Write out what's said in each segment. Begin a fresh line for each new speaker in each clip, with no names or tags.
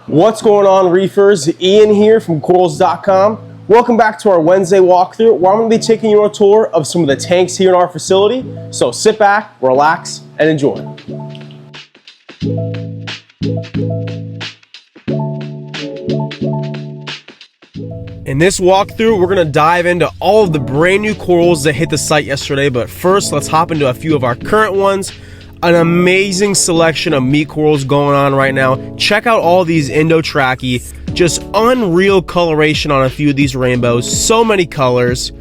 What's going on, reefers? Ian here from Corals.com. Welcome back to our Wednesday walkthrough, where I'm going to be taking you on a tour of some of the tanks here in our facility. So sit back, relax, and enjoy. In this walkthrough, we're going to dive into all of the brand new corals that hit the site yesterday, but first let's hop into a few of our current ones. An amazing selection of meat corals going on right now. Check out all these Indo-Trachy. Just unreal coloration on a few of these rainbows. So many colors.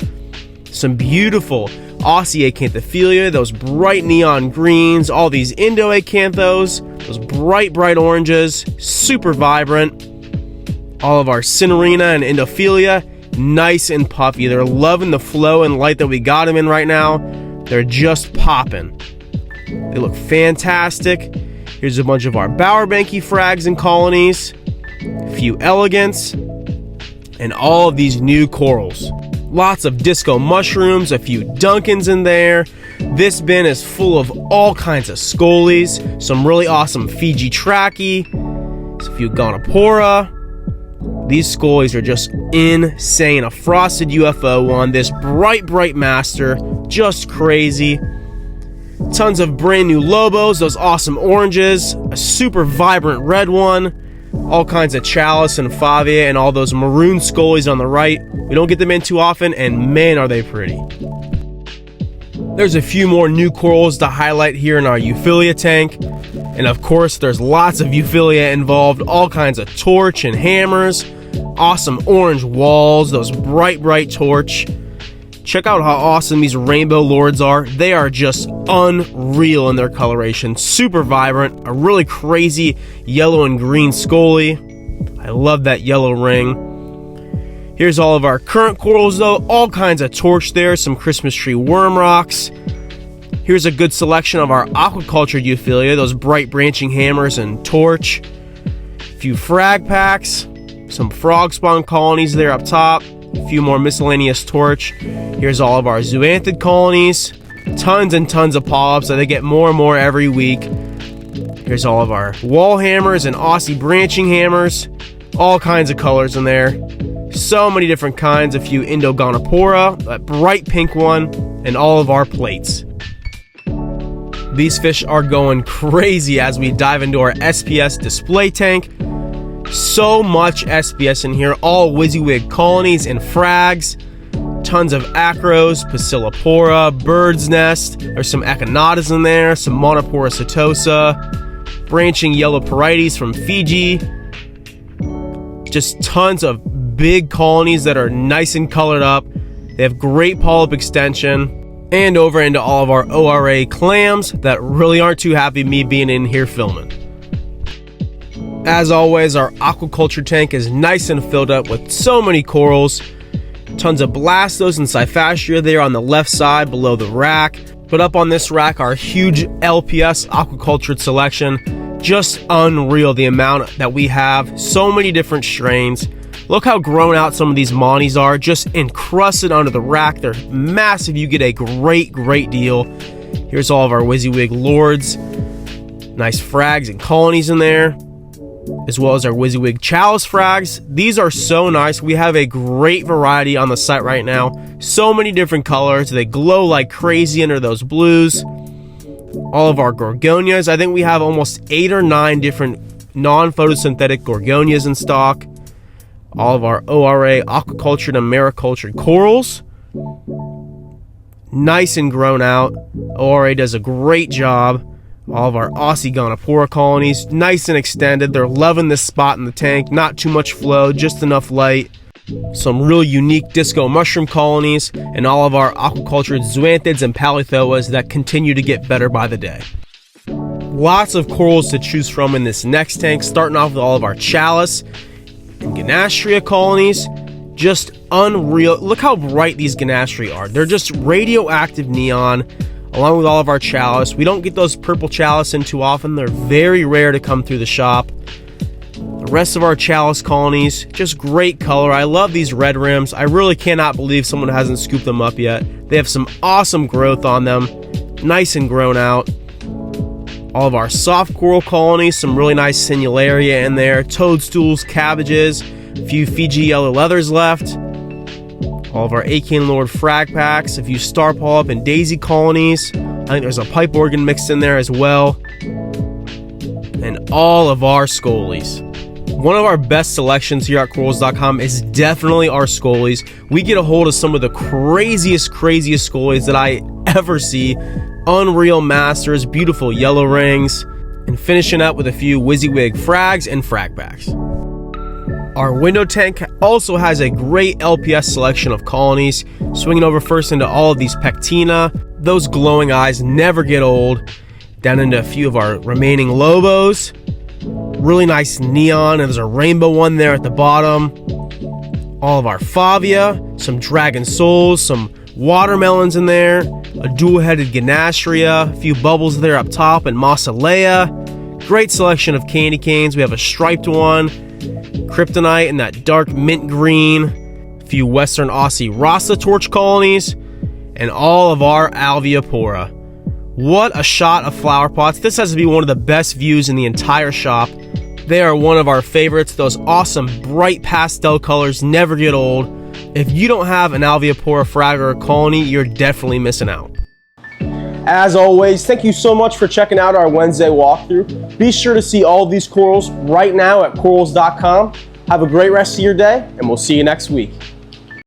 Some beautiful Aussie Acanthophilia, those bright neon greens, all these Indo-Acanthos, those bright oranges, super vibrant. All of our Cinerina and Endophilia, nice and puffy. They're loving the flow and light that we got them in right now. They're just popping. They look fantastic. Here's a bunch of our Bowerbanky frags and colonies, a few elegants, and all of these new corals. Lots of disco mushrooms, a few Duncans in there. This bin is full of all kinds of scolies, some really awesome Fiji Trachy, a few Gonopora. These scolies are just insane. A frosted UFO one, this bright master, just crazy. Tons of brand new Lobos, those awesome oranges, a super vibrant red one, all kinds of Chalice and Favia, and all those maroon scolies on the right. We don't get them in too often, and man are they pretty. There's a few more new corals to highlight here in our Euphilia tank, and of course there's lots of Euphilia involved, all kinds of torch and hammers, awesome orange walls, those bright torch. Check out how awesome these rainbow lords are. They are just unreal in their coloration. Super vibrant. A really crazy yellow and green scolie. I love that yellow ring. Here's all of our current corals though. All kinds of torch there. Some Christmas tree worm rocks. Here's a good selection of our Aquaculture Euphilia. Those bright branching hammers and torch. A few frag packs. Some frog spawn colonies there up top. A few more miscellaneous torch. Here's all of our zoanthid colonies. Tons and tons of polyps, so they get more and more every week. Here's all of our wall hammers and Aussie branching hammers. All kinds of colors in there. So many different kinds. A few Indogonopora, that bright pink one, and all of our plates. These fish are going crazy as we dive into our SPS display tank. So much SPS in here, all WYSIWYG colonies and frags. Tons of acros, Pasillipora, bird's nest. There's some echinatas in there, some Monopora setosa, branching yellow porites from Fiji. Just tons of big colonies that are nice and colored up. They have great polyp extension. And over into all of our ORA clams that really aren't too happy me being in here filming. As always, our aquaculture tank is nice and filled up with so many corals. Tons of Blastos and Cyphastria there on the left side below the rack. But up on this rack, our huge LPS aquacultured selection. Just unreal the amount that we have. So many different strains. Look how grown out some of these Monties are. Just encrusted under the rack. They're massive. You get a great deal. Here's all of our WYSIWYG lords. Nice frags and colonies in there, as well as our WYSIWYG Chalice frags. These are so nice. We have a great variety on the site right now. So many different colors. They glow like crazy under those blues. All of our Gorgonias. I think we have almost 8 or 9 different non-photosynthetic Gorgonias in stock. All of our ORA aquacultured and maricultured corals. Nice and grown out. ORA does a great job. All of our Aussie Gonopora colonies, nice and extended. They're loving this spot in the tank. Not too much flow, just enough light. Some real unique disco mushroom colonies, and all of our aquacultured zoanthids and palithoas that continue to get better by the day. Lots of corals to choose from in this next tank, starting off with all of our Chalice and Ganastria colonies. Just unreal. Look how bright these Ganastria are. They're just radioactive neon. Along with all of our Chalice. We don't get those purple Chalice in too often. They're very rare to come through the shop. The rest of our Chalice colonies, just great color. I love these red rims. I really cannot believe someone hasn't scooped them up yet. They have some awesome growth on them. Nice and grown out. All of our soft coral colonies, some really nice Sinularia in there, toadstools, cabbages, a few Fiji yellow leathers left. All of our Achaean Lord frag packs, a few star polyp and daisy colonies. I think there's a pipe organ mixed in there as well. And all of our scolies. One of our best selections here at corals.com is definitely our scolies. We get a hold of some of the craziest scolies that I ever see. Unreal masters, beautiful yellow rings, and finishing up with a few WYSIWYG frags and frag packs. Our window tank also has a great LPS selection of colonies. Swinging over first into all of these pectina. Those glowing eyes never get old. Down into a few of our remaining lobos. Really nice neon, and there's a rainbow one there at the bottom. All of our favia, some dragon souls, some watermelons in there, a dual-headed ganastria, a few bubbles there up top, and mausolea. Great selection of candy canes. We have a striped one, kryptonite in that dark mint green, a few Western Aussie Rasta torch colonies, and all of our alveopora. What a shot of flower pots. This has to be one of the best views in the entire shop. They are one of our favorites. Those awesome bright pastel colors never get old. If you don't have an alveopora frag or a colony, you're definitely missing out. As always, thank you so much for checking out our Wednesday walkthrough. Be sure to see all of these corals right now at corals.com. Have a great rest of your day, and we'll see you next week.